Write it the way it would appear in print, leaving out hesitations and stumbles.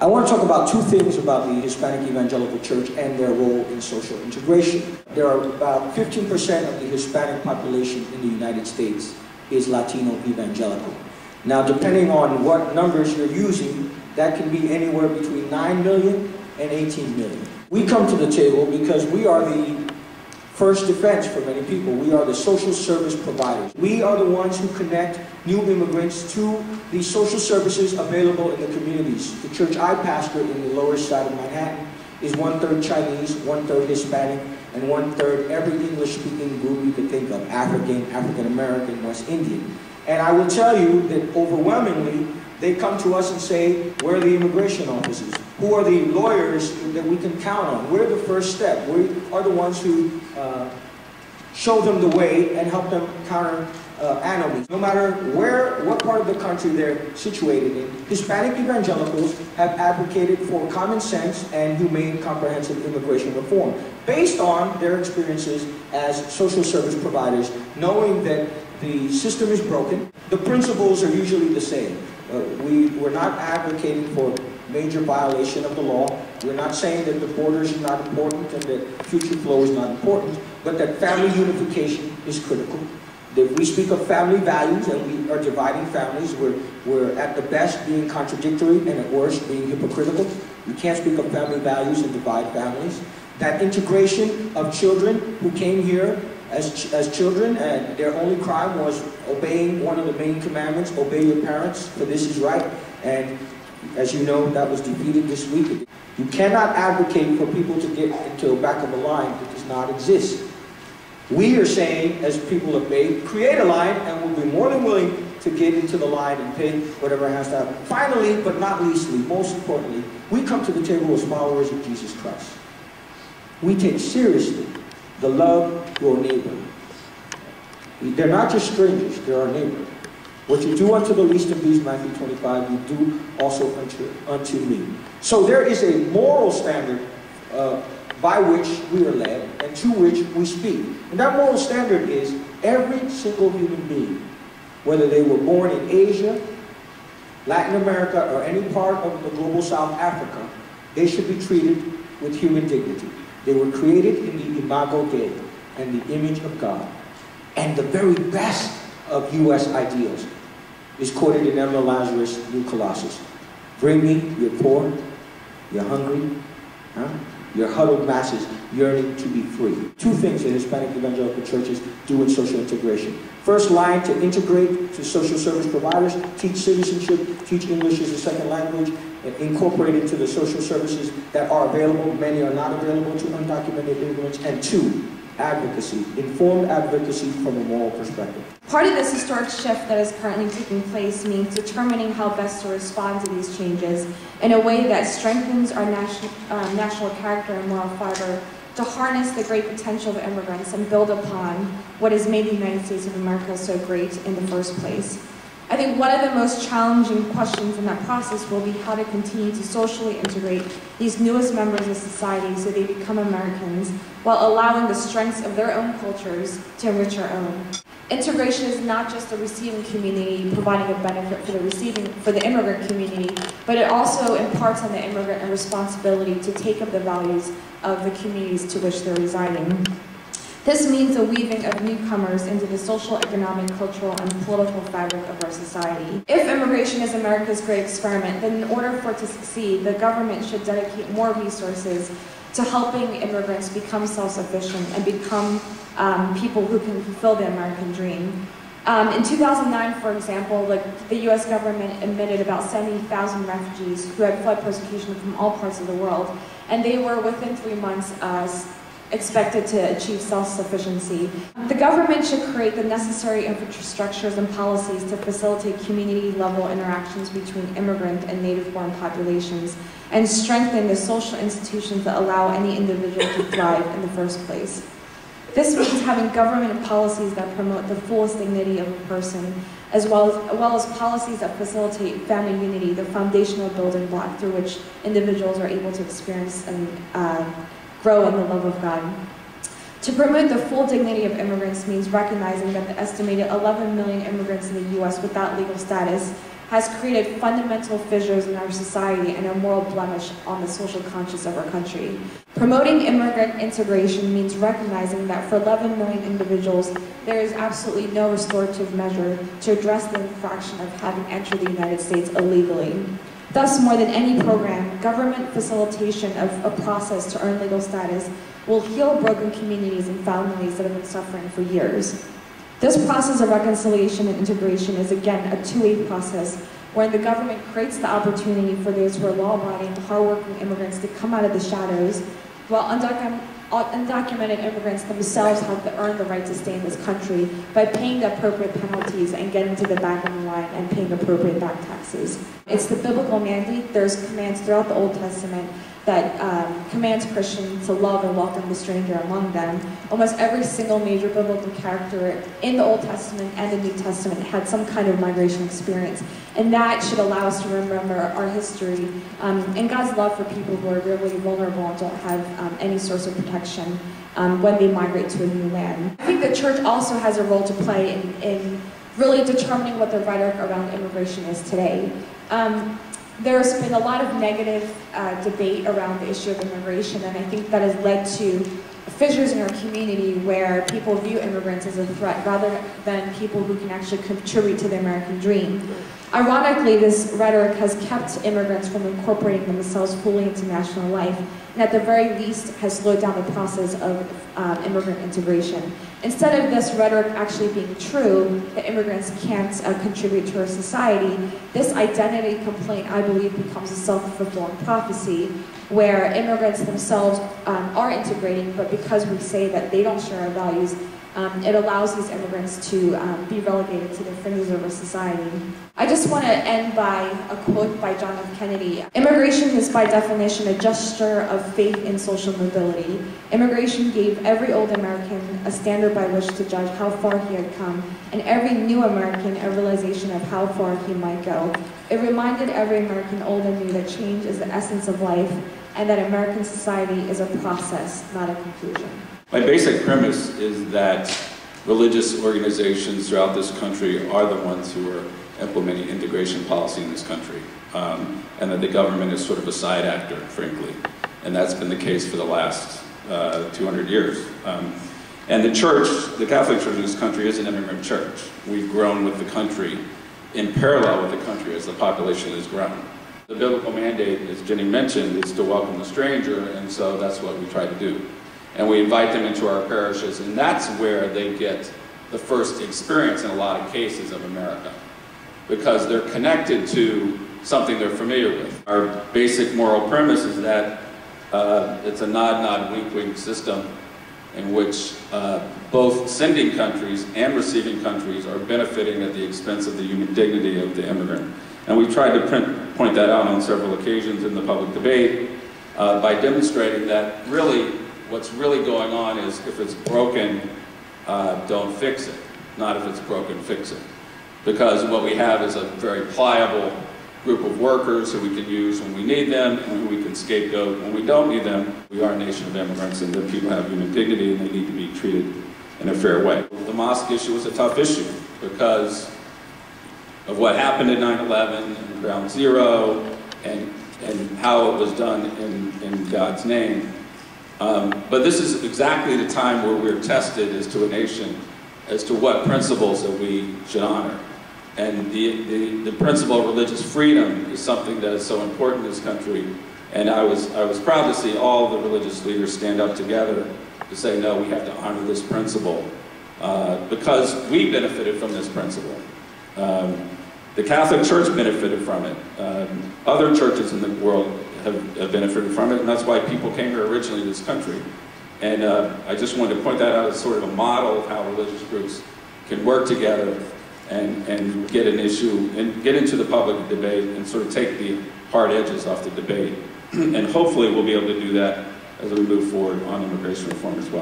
I want to talk about two things about the Hispanic Evangelical Church and their role in social integration. There are about 15% of the Hispanic population in the United States is Latino evangelical. Now, depending on what numbers you're using, that can be anywhere between 9 million and 18 million. We come to the table because we are the first defense for many people. We are the social service providers. We are the ones who connect new immigrants to the social services available in the communities. The church I pastor in the Lower East Side of Manhattan is 1/3 Chinese, 1/3 Hispanic, and 1/3 every English-speaking group you could think of: African, African-American, West Indian. And I will tell you that overwhelmingly, they come to us and say, where are the immigration officers? Who are the lawyers that we can count on? We're the first step. We are the ones who show them the way and help them counter anomalies. No matter what part of the country they're situated in, Hispanic evangelicals have advocated for common sense and humane, comprehensive immigration reform based on their experiences as social service providers, knowing that the system is broken. The principles are usually the same. We're not advocating for major violation of the law. We're not saying that the borders are not important and that future flow is not important, but that family unification is critical. That we speak of family values and we are dividing families. We're at the best being contradictory and at worst being hypocritical. You can't speak of family values and divide families. That integration of children who came here as children and their only crime was obeying one of the main commandments: obey your parents, for this is right. And as you know, that was defeated this week. You cannot advocate for people to get into the back of a line that does not exist. We are saying, as people of faith, create a line and we'll be more than willing to get into the line and pay whatever has to happen. Finally, but not leastly, most importantly, we come to the table as followers of Jesus Christ. We take seriously the love to our neighbor. They're not just strangers, they're our neighbor. What you do unto the least of these, Matthew 25, you do also unto me. So there is a moral standard by which we are led and to which we speak. And that moral standard is every single human being, whether they were born in Asia, Latin America, or any part of the global South Africa, they should be treated with human dignity. They were created in the imago Dei, and the image of God. And the very best of U.S. ideals is quoted in Emma Lazarus' New Colossus. Bring me your poor, your hungry, your huddled masses yearning to be free. Two things that Hispanic evangelical churches do in social integration. First line, to integrate to social service providers, teach citizenship, teach English as a second language, and incorporate into the social services that are available. Many are not available to undocumented immigrants. And two, advocacy, informed advocacy from a moral perspective. Part of this historic shift that is currently taking place means determining how best to respond to these changes in a way that strengthens our national character and moral fiber to harness the great potential of immigrants and build upon what has made the United States of America so great in the first place. I think one of the most challenging questions in that process will be how to continue to socially integrate these newest members of society so they become Americans while allowing the strengths of their own cultures to enrich our own. Integration is not just the receiving community providing a benefit for the immigrant community, but it also imparts on the immigrant a responsibility to take up the values of the communities to which they're residing. This means the weaving of newcomers into the social, economic, cultural, and political fabric of our society. If immigration is America's great experiment, then in order for it to succeed, the government should dedicate more resources to helping immigrants become self-sufficient and become people who can fulfill the American dream. In 2009, for example, the U.S. government admitted about 70,000 refugees who had fled persecution from all parts of the world, and they were within 3 months expected to achieve self-sufficiency. The government should create the necessary infrastructures and policies to facilitate community-level interactions between immigrant and native-born populations and strengthen the social institutions that allow any individual to thrive in the first place. This means having government policies that promote the fullest dignity of a person, as well as policies that facilitate family unity, the foundational building block through which individuals are able to experience and grow in the love of God. To promote the full dignity of immigrants means recognizing that the estimated 11 million immigrants in the U.S. without legal status has created fundamental fissures in our society and a moral blemish on the social conscience of our country. Promoting immigrant integration means recognizing that for 11 million individuals, there is absolutely no restorative measure to address the infraction of having entered the United States illegally. Thus, more than any program, government facilitation of a process to earn legal status will heal broken communities and families that have been suffering for years. This process of reconciliation and integration is again a two-way process wherein the government creates the opportunity for those who are law-abiding, hard-working immigrants to come out of the shadows, while undocumented immigrants themselves have to earn the right to stay in this country by paying the appropriate penalties and getting to the back of the line and paying appropriate back taxes. It's the biblical mandate. There's commands throughout the Old Testament that commands Christians to love and welcome the stranger among them. Almost every single major biblical character in the Old Testament and the New Testament had some kind of migration experience. And that should allow us to remember our history and God's love for people who are really vulnerable and don't have any source of protection when they migrate to a new land. I think the church also has a role to play in really determining what the rhetoric around immigration is today. There's been a lot of negative debate around the issue of immigration, and I think that has led to fissures in our community where people view immigrants as a threat rather than people who can actually contribute to the American dream. Ironically, this rhetoric has kept immigrants from incorporating themselves fully into national life, and at the very least has slowed down the process of immigrant integration. Instead of this rhetoric actually being true, that immigrants can't contribute to our society, this identity complaint, I believe, becomes a self-fulfilling prophecy, where immigrants themselves are integrating, but because we say that they don't share our values, it allows these immigrants to be relegated to the fringes of our society. I just want to end by a quote by John F. Kennedy. Immigration is by definition a gesture of faith in social mobility. Immigration gave every old American a standard by which to judge how far he had come, and every new American a realization of how far he might go. It reminded every American, old and new, that change is the essence of life, and that American society is a process, not a conclusion. My basic premise is that religious organizations throughout this country are the ones who are implementing integration policy in this country, and that the government is sort of a side actor, frankly. And that's been the case for the last 200 years. And the church, the Catholic Church in this country, is an immigrant church. We've grown with the country in parallel with the country as the population has grown. The biblical mandate, as Jenny mentioned, is to welcome the stranger, and so that's what we try to do. And we invite them into our parishes, and that's where they get the first experience in a lot of cases of America, because they're connected to something they're familiar with. Our basic moral premise is that it's a nod, wink system in which both sending countries and receiving countries are benefiting at the expense of the human dignity of the immigrant. And we've tried to point that out on several occasions in the public debate by demonstrating that really what's really going on is if it's broken, don't fix it. Not if it's broken, fix it. Because what we have is a very pliable group of workers who we can use when we need them and who we can scapegoat when we don't need them. We are a nation of immigrants, and that people have human dignity and they need to be treated in a fair way. The mosque issue was a tough issue because of what happened at 9/11 and Ground Zero and how it was done in God's name. But this is exactly the time where we're tested as to a nation as to what principles that we should honor. And the principle of religious freedom is something that is so important in this country. And I was proud to see all the religious leaders stand up together to say, no, we have to honor this principle because we benefited from this principle. The Catholic Church benefited from it. Other churches in the world have benefited from it, and that's why people came here originally to this country. And I just wanted to point that out as sort of a model of how religious groups can work together and get an issue and get into the public debate and sort of take the hard edges off the debate. And hopefully we'll be able to do that as we move forward on immigration reform as well.